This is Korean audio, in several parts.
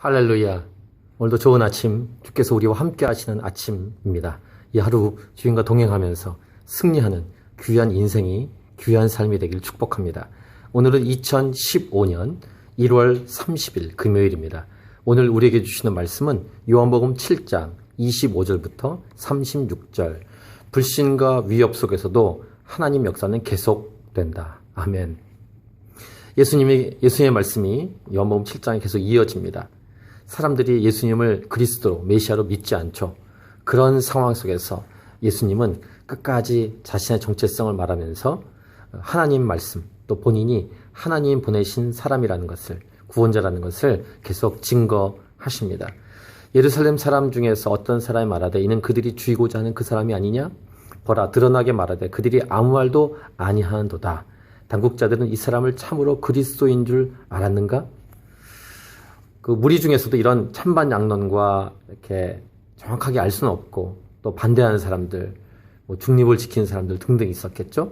할렐루야. 오늘도 좋은 아침, 주께서 우리와 함께 하시는 아침입니다. 이 하루 주님과 동행하면서 승리하는 귀한 인생이, 귀한 삶이 되길 축복합니다. 오늘은 2015년 1월 30일 금요일입니다. 오늘 우리에게 주시는 말씀은 요한복음 7장 25절부터 36절. 불신과 위협 속에서도 하나님 역사는 계속된다. 아멘. 예수님의 말씀이 요한복음 7장에 계속 이어집니다. 사람들이 예수님을 그리스도로, 메시아로 믿지 않죠. 그런 상황 속에서 예수님은 끝까지 자신의 정체성을 말하면서 하나님 말씀, 또 본인이 하나님 보내신 사람이라는 것을, 구원자라는 것을 계속 증거하십니다. 예루살렘 사람 중에서 어떤 사람이 말하되 이는 그들이 죽이고자 하는 그 사람이 아니냐? 보라, 드러나게 말하되 그들이 아무 말도 아니하는도다. 당국자들은 이 사람을 참으로 그리스도인 줄 알았는가? 그 무리 중에서도 이런 찬반 양론과 이렇게 정확하게 알 수는 없고, 또 반대하는 사람들, 중립을 지키는 사람들 등등 있었겠죠.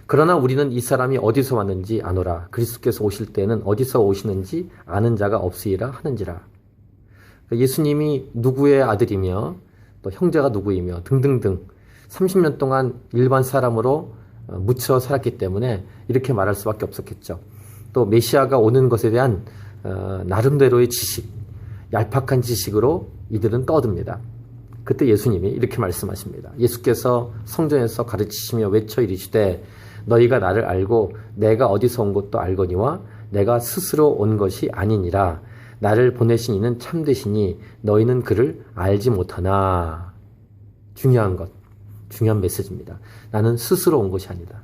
그러나 우리는 이 사람이 어디서 왔는지 아노라. 그리스도께서 오실 때는 어디서 오시는지 아는 자가 없으리라 하는지라. 예수님이 누구의 아들이며 또 형제가 누구이며 등등등 30년 동안 일반 사람으로 묻혀 살았기 때문에 이렇게 말할 수밖에 없었겠죠. 또 메시아가 오는 것에 대한 나름대로의 지식, 얄팍한 지식으로 이들은 떠듭니다. 그때 예수님이 이렇게 말씀하십니다. 예수께서 성전에서 가르치시며 외쳐 이르시되 너희가 나를 알고 내가 어디서 온 것도 알거니와 내가 스스로 온 것이 아니니라. 나를 보내신 이는 참되시니 너희는 그를 알지 못하나. 중요한 것, 중요한 메시지입니다. 나는 스스로 온 것이 아니다.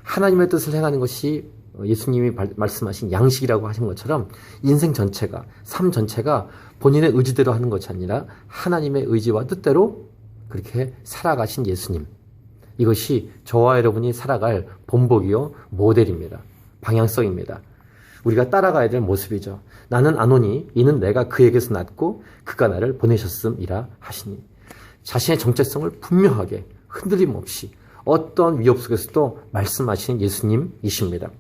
하나님의 뜻을 행하는 것이 예수님이 말씀하신 양식이라고 하신 것처럼 인생 전체가, 삶 전체가 본인의 의지대로 하는 것이 아니라 하나님의 의지와 뜻대로 그렇게 살아가신 예수님. 이것이 저와 여러분이 살아갈 본보기요 모델입니다. 방향성입니다. 우리가 따라가야 될 모습이죠. 나는 안 오니 이는 내가 그에게서 났고 그가 나를 보내셨음이라 하시니. 자신의 정체성을 분명하게 흔들림 없이 어떤 위협 속에서도 말씀하시는 예수님이십니다.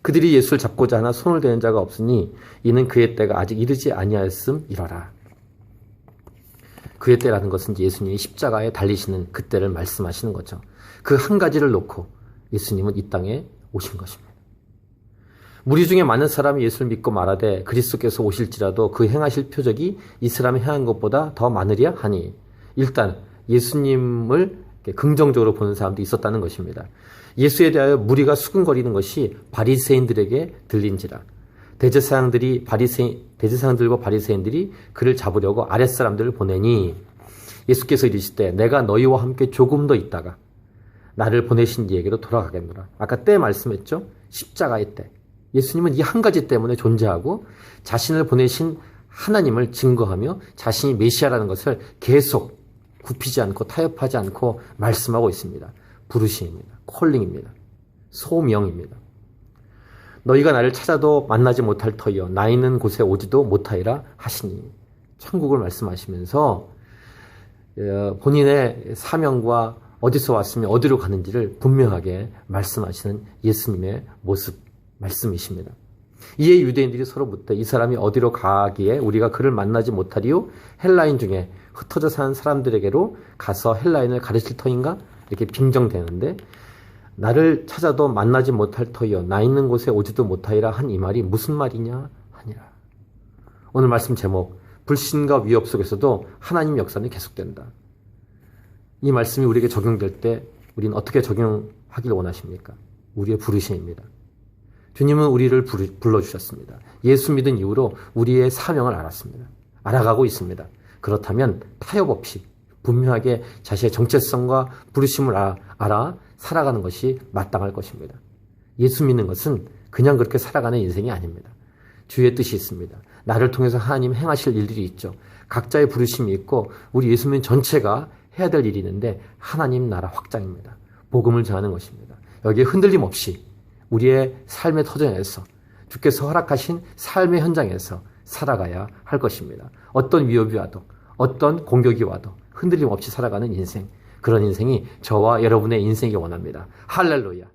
그들이 예수를 잡고자 하나 손을 대는 자가 없으니 이는 그의 때가 아직 이르지 아니하였음이러라. 그의 때라는 것은 예수님이 십자가에 달리시는 그때를 말씀하시는 거죠. 그 한 가지를 놓고 예수님은 이 땅에 오신 것입니다. 무리 중에 많은 사람이 예수를 믿고 말하되 그리스도께서 오실지라도 그 행하실 표적이 이 사람이 행한 것보다 더 많으리야 하니. 일단 예수님을 긍정적으로 보는 사람도 있었다는 것입니다. 예수에 대하여 무리가 수근거리는 것이 바리새인들에게 들린지라. 대제사장들과 바리새인들이 그를 잡으려고 아랫사람들을 보내니 예수께서 이르시되 내가 너희와 함께 조금 더 있다가 나를 보내신 이에게로 돌아가겠노라. 아까 때 말씀했죠. 십자가의 때. 예수님은 이 한 가지 때문에 존재하고 자신을 보내신 하나님을 증거하며 자신이 메시아라는 것을 계속 굽히지 않고 타협하지 않고 말씀하고 있습니다. 부르심입니다. 콜링입니다. 소명입니다. 너희가 나를 찾아도 만나지 못할 터이요 나 있는 곳에 오지도 못하리라 하시니. 천국을 말씀하시면서 본인의 사명과 어디서 왔으며 어디로 가는지를 분명하게 말씀하시는 예수님의 모습, 말씀이십니다. 이에 유대인들이 서로부터 이 사람이 어디로 가기에 우리가 그를 만나지 못하리요? 헬라인 중에 흩어져 사는 사람들에게로 가서 헬라인을 가르칠 터인가? 이렇게 빙정되는데 나를 찾아도 만나지 못할 터이요 나 있는 곳에 오지도 못하리라 한 이 말이 무슨 말이냐 하니라. 오늘 말씀 제목, 불신과 위협 속에서도 하나님 역사는 계속된다. 이 말씀이 우리에게 적용될 때 우리는 어떻게 적용하기를 원하십니까? 우리의 부르심입니다. 주님은 우리를 불러주셨습니다. 예수 믿은 이후로 우리의 사명을 알았습니다. 알아가고 있습니다. 그렇다면 타협 없이 분명하게 자신의 정체성과 부르심을 알아 살아가는 것이 마땅할 것입니다. 예수 믿는 것은 그냥 그렇게 살아가는 인생이 아닙니다. 주의 뜻이 있습니다. 나를 통해서 하나님 행하실 일들이 있죠. 각자의 부르심이 있고 우리 예수 믿는 전체가 해야 될 일이 있는데 하나님 나라 확장입니다. 복음을 전하는 것입니다. 여기에 흔들림 없이 우리의 삶의 터전에서 주께서 허락하신 삶의 현장에서 살아가야 할 것입니다. 어떤 위협이 와도 어떤 공격이 와도 흔들림 없이 살아가는 인생, 그런 인생이 저와 여러분의 인생이기 원합니다. 할렐루야.